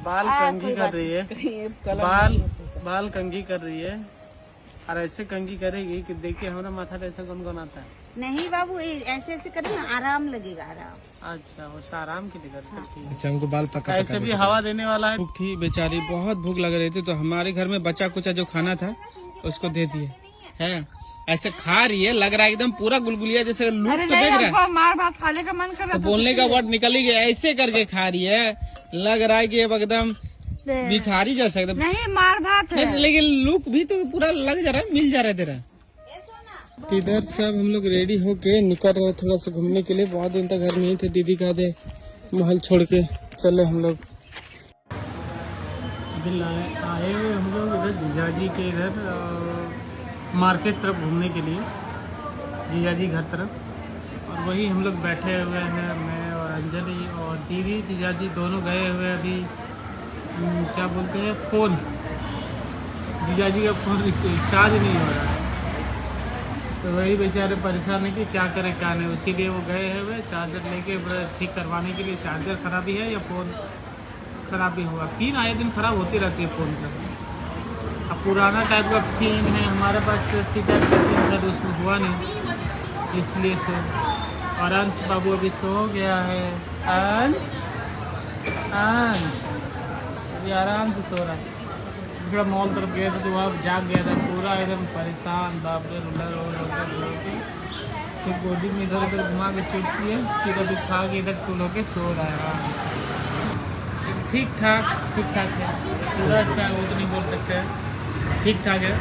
बाल कंघी कर रही है, बाल कंघी कर रही है और ऐसे कंघी करेगी कि देखिए हमारा माथा ऐसा कौन आता है। नहीं बाबू, ऐसे ऐसे करना आराम लगेगा, आराम। अच्छा वो आराम के लिए करते हैं। अच्छा, उनको बाल पका ऐसे भी हवा देने वाला है। भूख थी बेचारी, बहुत भूख लग रही थी, तो हमारे घर में बचा कुचा जो खाना था उसको दे दिए है। ऐसे खा रही है, लग रहा है एकदम पूरा गुलगुलिया जैसे लूट तो देख रहा है। मार भात खाने का मन कर रहा तो बोलने का वर्ड निकल ही गया, ऐसे करके खा रही है, लग रहा है कि अब एकदम भिखारी जैसा एकदम। नहीं, मार भात है। लेकिन लुक भी तो पूरा लग जा रहा है, मिल जा रहा है तेरा। इधर सब हम लोग रेडी होके निकल रहे थोड़ा सा घूमने के लिए। बहुत दिन तक घर में ही थे, दीदी का दे महल छोड़ के चले हम लोग। अभी आए हुए हम लोग इधर जीजाजी के इधर मार्केट तरफ घूमने के लिए, जीजाजी घर तरफ। और वही हम लोग बैठे हुए हैं, मैं और अंजलि और दीदी। जीजाजी दोनों गए हुए अभी क्या बोलते हैं, फ़ोन, जीजाजी का फ़ोन चार्ज नहीं हो रहा है, तो वही बेचारे परेशान है कि क्या करें क्या नहीं। इसीलिए वो गए हुए चार्जर लेके ठीक करवाने के लिए। चार्जर खराबी है या फ़ोन खराबी हुआ, पिन आए दिन ख़राब होती रहती है फ़ोन का। अब पुराना टाइप का पिन है हमारे पास, कैसी टाइप का पिन था तो उसमें हुआ नहीं, इसलिए से। और अंश बाबू अभी सो गया है। अंश अभी आराम से सो रहा है। थोड़ा मॉल तरफ गया था तो वहाँ जाग गया था, पूरा एकदम परेशान, बाप रे रोके तो गोदी में इधर उधर घुमा के चुटती है, फिर अभी खा के इधर टूल होके सो रहा है। ठीक ठाक है, पूरा अच्छा है, वो तो नहीं बोल सकते हैं, ठीक ठाक है।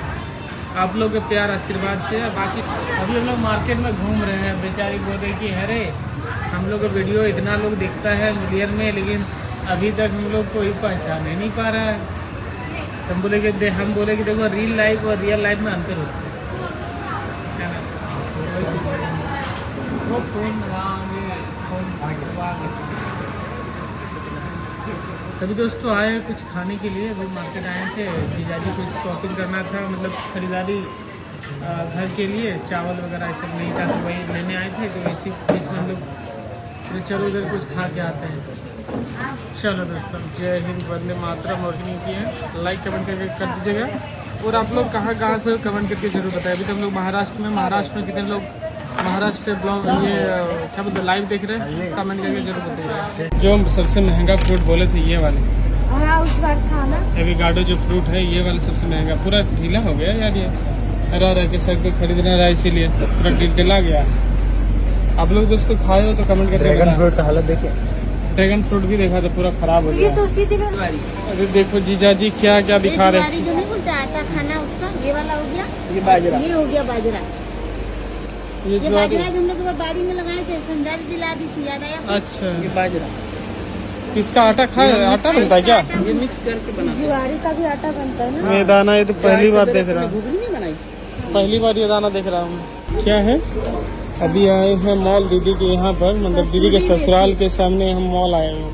आप लोग के प्यार आशीर्वाद से। बाकी अभी हम लोग मार्केट में घूम रहे हैं। बेचारी बोले कि अरे हम लोग का वीडियो इतना लोग देखता है मिलियन में, लेकिन अभी तक हम लोग कोई पहचान नहीं पा रहा है। हम बोले कि देखो रियल लाइफ और रियल लाइफ में अंतर होता है वो तभी दोस्तों आए हैं कुछ खाने के लिए। अभी मार्केट आए थे, जीजाजी कुछ शॉपिंग करना था, मतलब खरीदारी घर के लिए, चावल वगैरह ये सब नहीं था तो वही लेने आए थे। तो इसी बीच में हम लोग चलो उधर कुछ खा के आते हैं। चलो दोस्तों, जय हिंद, वंदे मातरम। और नहीं किए हैं लाइक कमेंट करके कर दीजिएगा। और आप लोग कहाँ से कमेंट करके जरूर बताएं। अभी तो हम लोग महाराष्ट्र में कितने लोग महाराष्ट्र से ब्लॉग ये क्या बोलते लाइव देख रहे हैं, कमेंट करके जरूर बताइएगा। जो सबसे महंगा फ्रूट बोले थे ये वाले, उस बार था ना एवोकाडो जो फ्रूट है ये वाला सबसे महंगा। पूरा ढीला हो गया यार, ये रह के सर को खरीदना रहा, इसीलिए पूरा ढीला गया। आप लोग दोस्तों खाए हो तो कमेंट करके। ड्रैगन फ्रूट का हालत देखिए, ड्रैगन फ्रूट भी देखा तो पूरा खराब हो गया। तो अरे देखो जीजाजी क्या क्या दिखा रहे हैं। जो नहीं बोलते आटा खाना उसका, ये वाला हो गया, ये बाजरा, ये हो गया बाजरा। ये जो बाजरा जो हम लोग बाड़ी में लगाए थे, संजारी दिला दी थी, याद आया? अच्छा, ये बाजरा, इसका आटा आटा बनता है क्या? ये मिक्स करके बना, ज्वारी का भी आटा बनता है ना। ये दाना ये तो पहली बार देख रहा हूँ, घुगनी नहीं बनाई, पहली बार ये दाना देख रहा हूँ। क्या है? अभी आए हैं मॉल दीदी के यहाँ पर, मतलब दीदी के ससुराल के सामने हम मॉल आए हैं।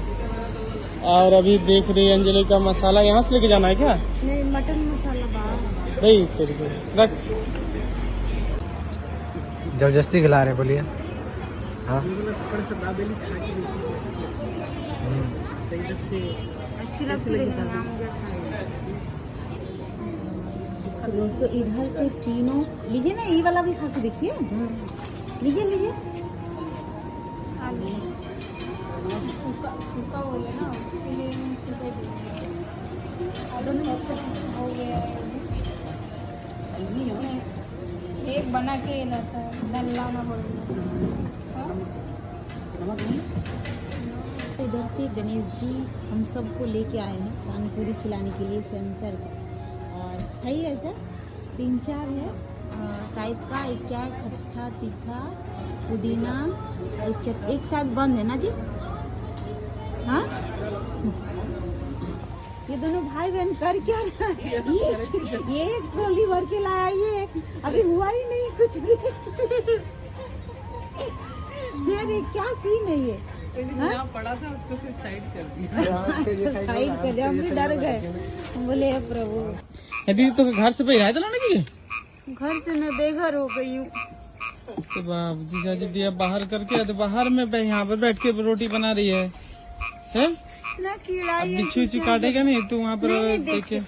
और अभी देख रही है अंजलि का मसाला यहाँ से लेके जाना है क्या? नहीं, मटन मसाला बाहर। नहीं तेरे रख, जबरदस्ती खिला रहे बोलिए। हाँ अच्छी लगती है, मुझे अच्छा लगा। तो दोस्तों इधर से तीनों लीजिए ना, ये वाला भी खा के देखिए, लीजिए सूखा बोले ना, उसके लिए हो गया एक बना के लाना इधर से गणेश जी हम सबको लेके आए हैं पानी पूरी खिलाने के लिए सेंसर का। और है ही ऐसा 3-4 है टाइप का, एक क्या है खट्टा तीखा पुदीना, एक साथ बंद है ना जी। हाँ ये दोनों भाई बहन कर क्या रहा है? ये एक ट्रॉली भर के लाया, ये अभी हुआ ही नहीं कुछ भी। यार ये क्या सीन है ये? पड़ा था उसको सिर्फ साइड कर दिया, साइड कर दिया, हम भी डर गए, हम बोले हे प्रभु। दीदी तो घर से भेजा था ना कि घर से मैं बेघर हो गई हूँ। तो बाप जीजाजी दिया बाहर करके, तो बाहर में यहाँ पर बैठ के रोटी बना रही है? इतना कीड़ा अब बिच्छू उच्छू काटेगा नहीं तो वहाँ पर देखे